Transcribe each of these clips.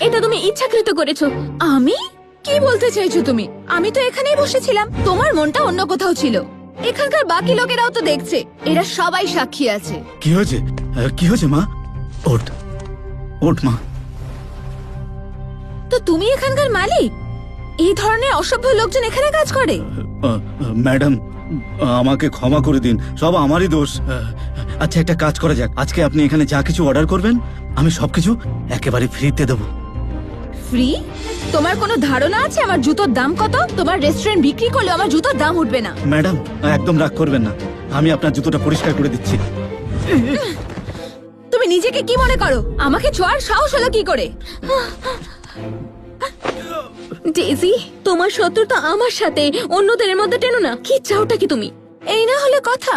এটা তুমি ইচ্ছাকৃত করেছো। আমি কি বলতে চাইছো তুমি? আমি তো এখানেই বসেছিলাম, তোমার মনটা অন্য কোথাও ছিল। এখানকার বাকি লোকেরাও তো দেখছে, এরা সবাই সাক্ষী আছে। কি হয়েছে? কি হয়েছে মা? ওঠ ওঠ মা। তো তুমি এখানকার মালিক? এই ধরনের অসভ্য লোকজন এখানে কাজ করে? ম্যাডাম, আমাকে ক্ষমা করে দিন, সব আমারই দোষ। আচ্ছা, একটা কাজ করা যাক, আজকে আপনি এখানে যা কিছু অর্ডার করবেন আমি সবকিছু একেবারে ফ্রিতে দেবো। ফ্রি? তোমার কোনো ধারণা আছে আমার জুতোর দাম কত? তোমার রেস্টুরেন্ট বিক্রি করলে আমার জুতোর দাম উঠবে না। ম্যাডাম, একদম রাগ করবেন না, আমি আপনার জুতোটা পরিষ্কার করে দিচ্ছি। তুমি নিজেকে কি মনে করো? আমাকে ছোঁয়ার সাহস হলো কি করে? ডেজি, তোমার শত্রুতা আমার সাথে, অন্যদের মধ্যে টেনো না। কি চাওটা কি তুমি? এই না হলে কথা।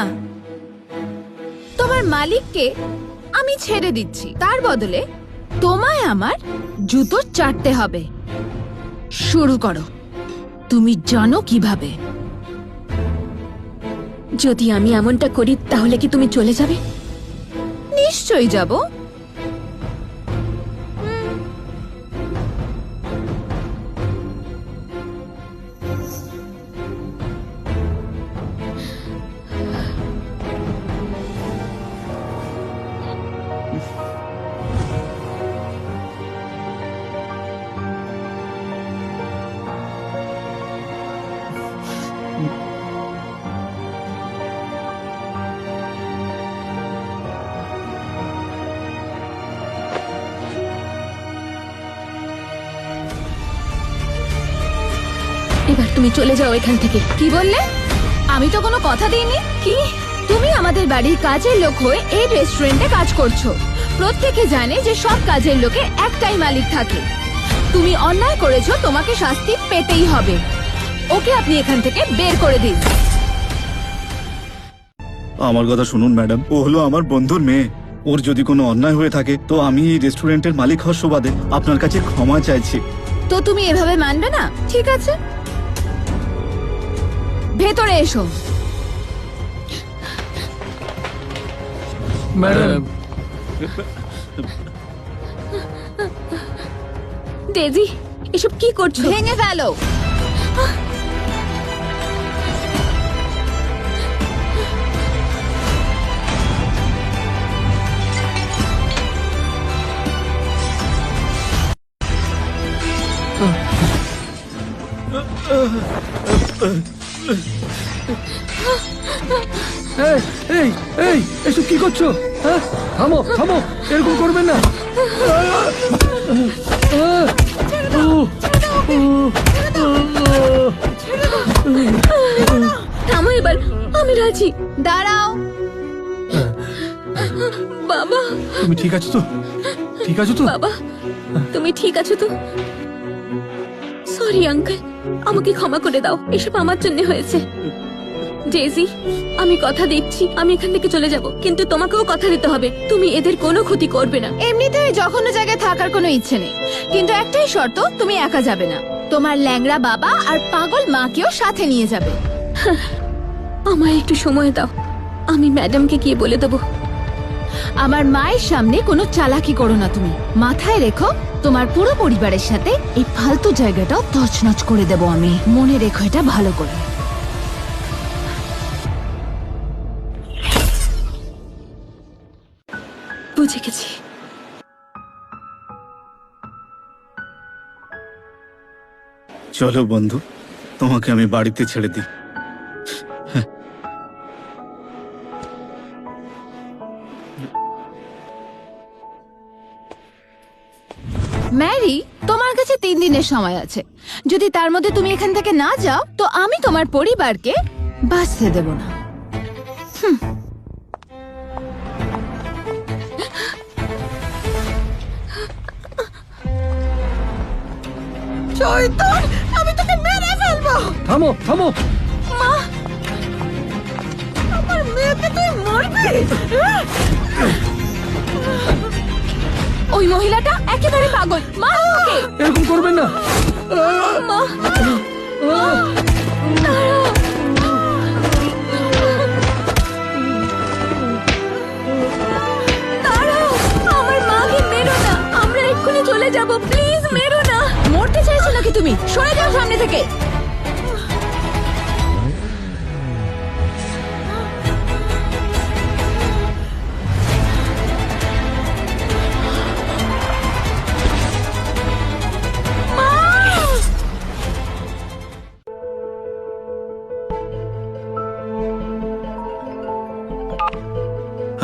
তোমার মালিককে আমি ছেড়ে দিচ্ছি, তার বদলে তোমায় আমার জুতো চাটতে হবে। শুরু করো। তুমি জানো কিভাবে? যদি আমি এমনটা করি তাহলে কি তুমি চলে যাবে? নিশ্চয়ই যাব। এবার তুমি চলে যাও এখান থেকে। কি বললে? আমি তো কোনো কথা দিইনি। কি? তুমি আমাদের বাড়ির কাজের লোক হয়ে এই রেস্টুরেন্টে কাজ করছো। প্রত্যেকে জানে যে সব কাজের লোকে একটাই মালিক থাকে। তুমি অন্যায় করেছো, তোমাকে শাস্তি পেতেই হবে। ওকে আপনি এখান থেকে বের করে দিন। আমার কথা শুনুন ম্যাডাম, ও হলো আমার বন্ধুর মেয়ে। ওর যদি কোনো অন্যায় হয়ে থাকে তো আমি এই রেস্টুরেন্টের মালিক হওয়ার সুবাদে আপনার কাছে ক্ষমা চাইছি। তো তুমি এভাবে মানবে না? ঠিক আছে, ভেতরে এসো। ম্যাডাম, ডেজি, এসব কি করছো? ভেঙে ফেলো। এই এই এই এসব কি করছো? হ্যাঁ, থামো থামো, এরকম করবেন না। থামো এবার, আমি রাজি। দাঁড়াও। বাবা, তুমি ঠিক আছো তো? ঠিক আছো তো? বাবা, তুমি ঠিক আছো তো? সরি আঙ্কেল, আমাকে ক্ষমা করে দাও, এসব আমার জন্য হয়েছে। ডেজি, আমি কথা দিচ্ছি আমি এখান থেকে চলে যাব, কিন্তু তোমাকেও কথা দিতে হবে তুমি এদের কোনো ক্ষতি করবে না। এমনিতে ওই জঘন্য জায়গায় থাকার কোনো ইচ্ছে নেই, কিন্তু একটাই শর্ত, তুমি একা যাবে না। তোমার ল্যাংড়া বাবা আর পাগল মাকেও সাথে নিয়ে যাবে। আমায় একটু সময় দাও, আমি ম্যাডামকে গিয়ে বলে দেবো। আমার মায়ের সামনে কোনো চালাকি করো না তুমি। মাথায় রেখো, তোমার পুরো পরিবারের সাথে এই ফালতু জায়গাটাও তছনছ করে দেব আমি। মনে রেখো এটা ভালো করে। বুঝে গেছি। চলো বন্ধু, তোমাকে আমি বাড়িতে ছেড়ে দিই। ম্যারি, তোমার কাছে 3 দিনের সময় আছে। যদি তার মধ্যে তুমি এখান থেকে না যাও তো আমি তোমার পরিবারকে বাঁচতে দেব না। শয়তান, আমি তোকে মেরে ফেলবো। থামো থামো। মা, আমার মেয়েকে তুই মারবি? ওই মহিলাটা একেবারে পাগল। মা, ওকে এরকম করবেন না। মা, দাঁড়াও।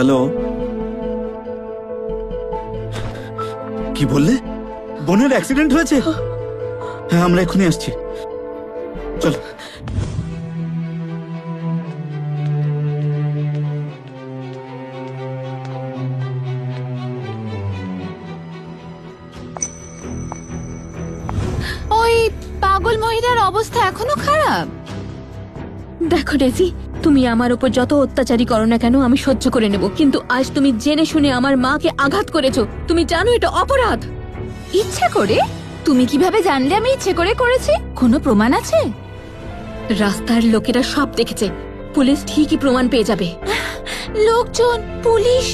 হ্যালো, কি বললে? বোনের অ্যাক্সিডেন্ট হয়েছে? হ্যাঁ, আমরা এক্ষুনি আসছি। চলো। ওই পাগল মহিলার অবস্থা এখনো খারাপ। দেখো ডেজি, তুমি আমার উপর যত অত্যাচারী করো না কেন আমি সহ্য করে নেব, কিন্তু আজ তুমি জেনে শুনে আমার মাকে আঘাত করেছো। তুমি জানো এটা অপরাধ। ইচ্ছে করে? তুমি কিভাবে জানলে আমি ইচ্ছে করে করেছি? কোনো প্রমাণ আছে? রাস্তার লোকেরা সব দেখেছে, পুলিশ ঠিকই প্রমাণ পেয়ে যাবে। লোকজন, পুলিশ,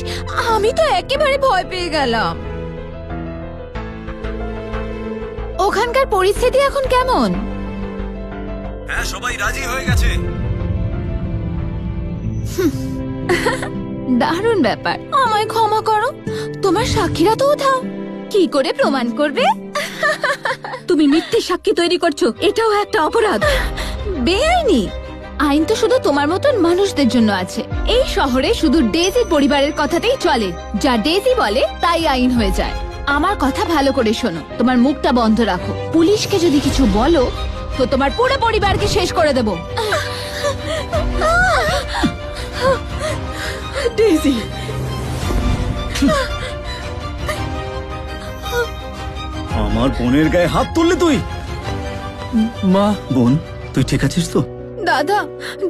আমি তো একেবারে ভয় পেয়ে গেলাম। ওখানকার পরিস্থিতি এখন কেমন? হ্যাঁ, সবাই রাজি হয়ে গেছে। দারুণ ব্যাপার। আমায় ক্ষমা করো। তোমার সাক্ষীরা তো উঠাও। কি করে প্রমাণ করবে? তুমি মিথ্যে সাক্ষী তৈরি করছো, এটাও একটা অপরাধ। বেআইনি। আইন তো শুধু তোমার মতন মানুষদের জন্য আছে। এই শহরে শুধু ডেজি পরিবারের কথাতেই চলে। যা ডেজি বলে তাই আইন হয়ে যায়। আমার কথা ভালো করে শোনো, তোমার মুখটা বন্ধ রাখো। পুলিশকে যদি কিছু বলো তো তোমার পুরো পরিবারকে শেষ করে দেব। ডেজি, আমার বোনের গায়ে হাত তুললে তুই? মা, বোন, তুই ঠিক আছিস তো? দাদা,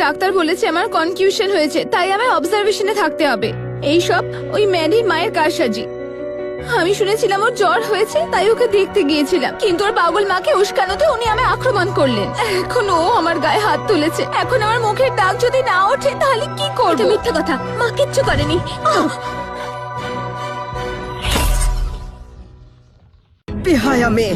ডাক্তার বলেছে আমার কনফিউশন হয়েছে, তাই আমায় অবজারভেশনে থাকতে হবে। এই সব ওই ম্যাডির মায়ের কারসাজি। আমি শুনেছিলাম ওর জ্বর হয়েছে, তাই ওকে দেখতে গিয়েছিলাম, কিন্তু ওর পাগল মাকে উস্কানোতে উনি আমায় আক্রমণ করলেন। এখন ও আমার গায়ে হাত তুলেছে। এখন আমার মুখের দাগ যদি না ওঠে তাহলে কি এটা করব? মিথ্যে কথা, মা কিচ্ছু করেনি। বেহায়া মেয়ে,